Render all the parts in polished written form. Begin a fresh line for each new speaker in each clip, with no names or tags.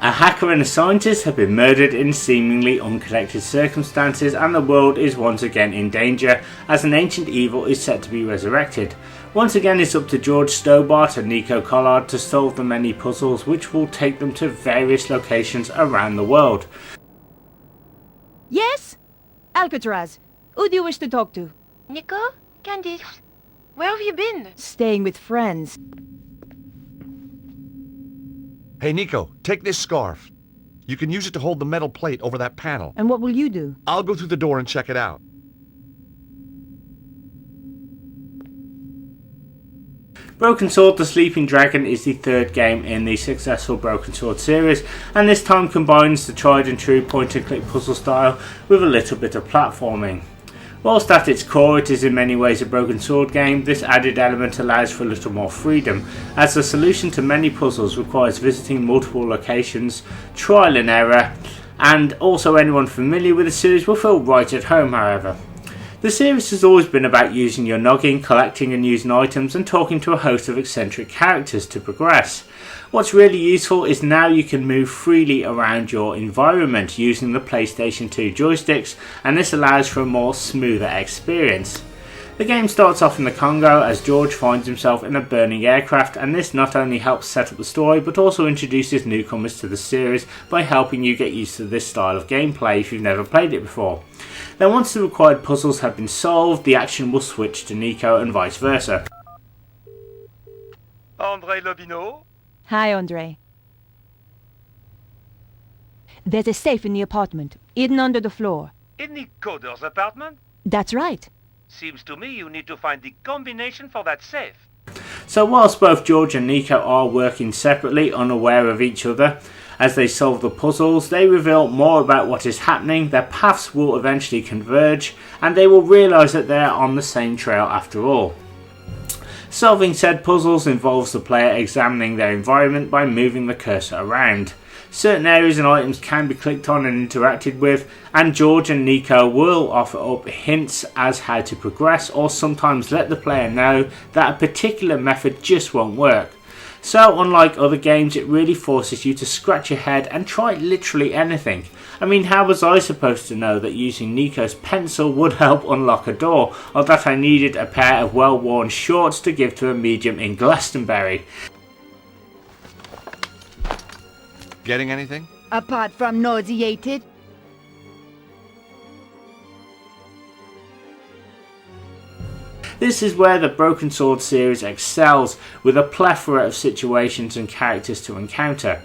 A hacker and a scientist have been murdered in seemingly unconnected circumstances, and the world is once again in danger as an ancient evil is set to be resurrected. Once again, it's up to George Stobart and Nico Collard to solve the many puzzles which will take them to various locations around the world.
Yes? Alcatraz. Who do you wish to talk to?
Nico? Candice? Where have you been?
Staying with friends.
Hey Nico, take this scarf. You can use it to hold the metal plate over that panel.
And what will you do?
I'll go through the door and check it out.
Broken Sword the Sleeping Dragon is the third game in the successful Broken Sword series, and this time combines the tried and true point and click puzzle style with a little bit of platforming. Whilst at its core it is in many ways a Broken Sword game, this added element allows for a little more freedom, as the solution to many puzzles requires visiting multiple locations, trial and error, and also anyone familiar with the series will feel right at home. However, the series has always been about using your noggin, collecting and using items, and talking to a host of eccentric characters to progress. What's really useful is now you can move freely around your environment using the PlayStation 2 joysticks, and this allows for a more smoother experience. The game starts off in the Congo as George finds himself in a burning aircraft, and this not only helps set up the story but also introduces newcomers to the series by helping you get used to this style of gameplay if you've never played it before. Then once the required puzzles have been solved, the action will switch to Nico and vice versa.
André Lobineau?
Hi, Andre. There's a safe in the apartment, hidden under the floor.
In the coder's apartment?
That's right.
Seems to me you need to find the combination for that safe.
So whilst both George and Nico are working separately, unaware of each other, as they solve the puzzles, they reveal more about what is happening, their paths will eventually converge, and they will realise that they are on the same trail after all. Solving said puzzles involves the player examining their environment by moving the cursor around. Certain areas and items can be clicked on and interacted with, and George and Nico will offer up hints as how to progress, or sometimes let the player know that a particular method just won't work. So unlike other games, it really forces you to scratch your head and try literally anything. I mean, how was I supposed to know that using Nico's pencil would help unlock a door, or that I needed a pair of well-worn shorts to give to a medium in Glastonbury?
Getting anything?
Apart from nauseated.
This is where the Broken Sword series excels, with a plethora of situations and characters to encounter.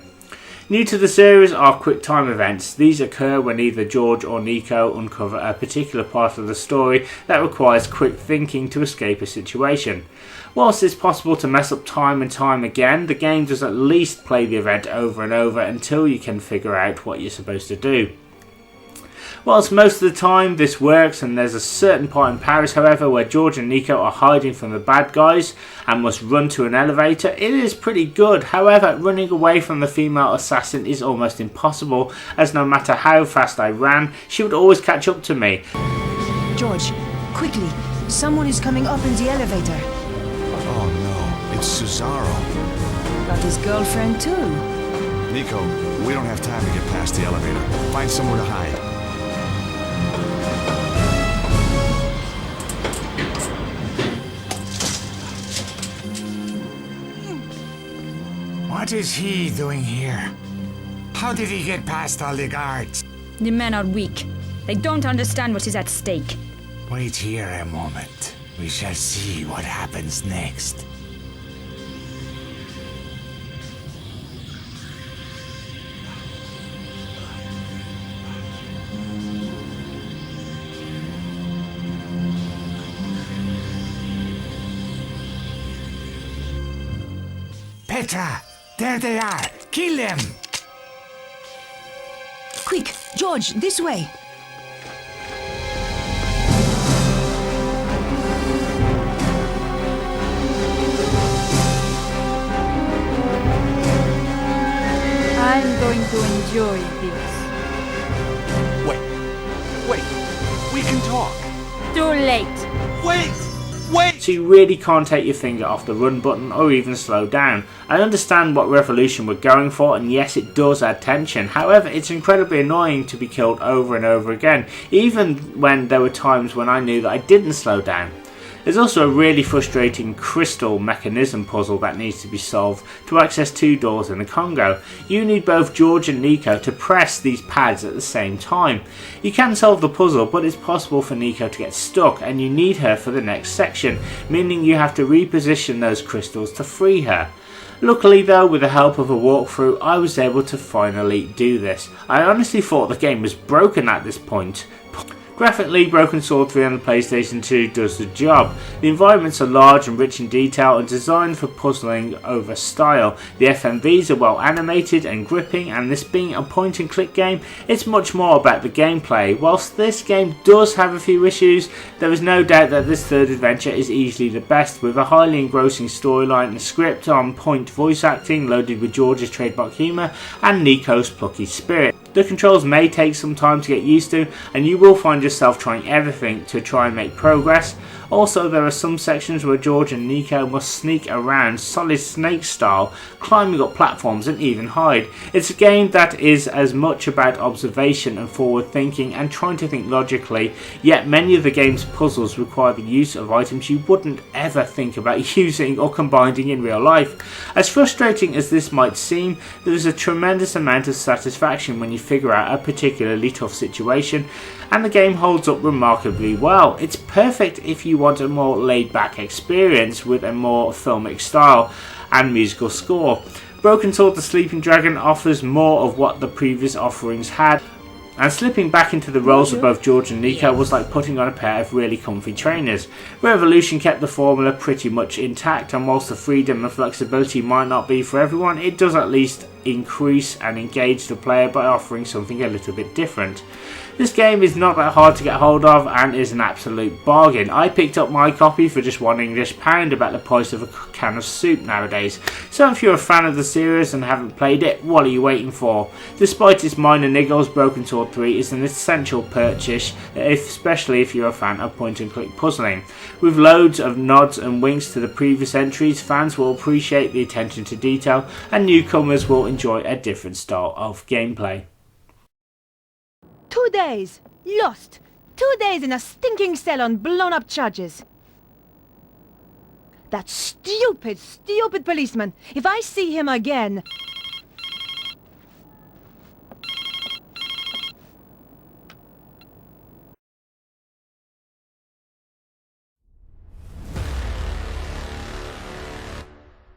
New to the series are quick time events. These occur when either George or Nico uncover a particular part of the story that requires quick thinking to escape a situation. Whilst it's possible to mess up time and time again, the game does at least play the event over and over until you can figure out what you're supposed to do. Whilst most of the time this works, and there's a certain part in Paris however where George and Nico are hiding from the bad guys and must run to an elevator, it is pretty good. However, running away from the female assassin is almost impossible, as no matter how fast I ran, she would always catch up to me.
George, quickly, someone is coming up in the elevator.
Oh no, it's Cesaro.
Got his girlfriend too.
Nico, we don't have time to get past the elevator. Find somewhere to hide.
What is he doing here? How did he get past all the guards?
The men are weak. They don't understand what is at stake.
Wait here a moment. We shall see what happens next. Petra! There they are! Kill them!
Quick, George, this way.
I'm going to enjoy this.
Wait, we can talk.
Too late.
Wait! Wait!
So you really can't take your finger off the run button or even slow down. I understand what Revolution were going for, and yes, it does add tension. However, it's incredibly annoying to be killed over and over again, even when there were times when I knew that I didn't slow down. There's also a really frustrating crystal mechanism puzzle that needs to be solved to access 2 doors in the Congo. You need both George and Nico to press these pads at the same time. You can solve the puzzle, but it's possible for Nico to get stuck and you need her for the next section, meaning you have to reposition those crystals to free her. Luckily though, with the help of a walkthrough, I was able to finally do this. I honestly thought the game was broken at this point. Graphically, Broken Sword 3 on the PlayStation 2 does the job. The environments are large and rich in detail and designed for puzzling over style. The FMVs are well animated and gripping, and this being a point and click game, it's much more about the gameplay. Whilst this game does have a few issues, there is no doubt that this third adventure is easily the best, with a highly engrossing storyline, a script on point voice acting loaded with George's trademark humour and Nico's plucky spirit. The controls may take some time to get used to, and you will find yourself trying everything to try and make progress. Also, there are some sections where George and Nico must sneak around Solid Snake style, climbing up platforms and even hide. It's a game that is as much about observation and forward thinking and trying to think logically, yet many of the game's puzzles require the use of items you wouldn't ever think about using or combining in real life. As frustrating as this might seem, there is a tremendous amount of satisfaction when you figure out a particularly tough situation, and the game holds up remarkably well. It's perfect if you want a more laid back experience with a more filmic style and musical score. Broken Sword the Sleeping Dragon offers more of what the previous offerings had, and slipping back into the roles of both George and Nico was like putting on a pair of really comfy trainers. Revolution kept the formula pretty much intact, and whilst the freedom and flexibility might not be for everyone, it does at least increase and engage the player by offering something a little bit different. This game is not that hard to get hold of and is an absolute bargain. I picked up my copy for just £1 about the price of a can of soup nowadays. So if you're a fan of the series and haven't played it, what are you waiting for? Despite its minor niggles, Broken Sword 3 is an essential purchase, especially if you're a fan of point and click puzzling. With loads of nods and winks to the previous entries, fans will appreciate the attention to detail and newcomers will enjoy a different style of gameplay.
2 days! Lost! 2 days in a stinking cell on blown-up charges! That stupid policeman! If I see him again...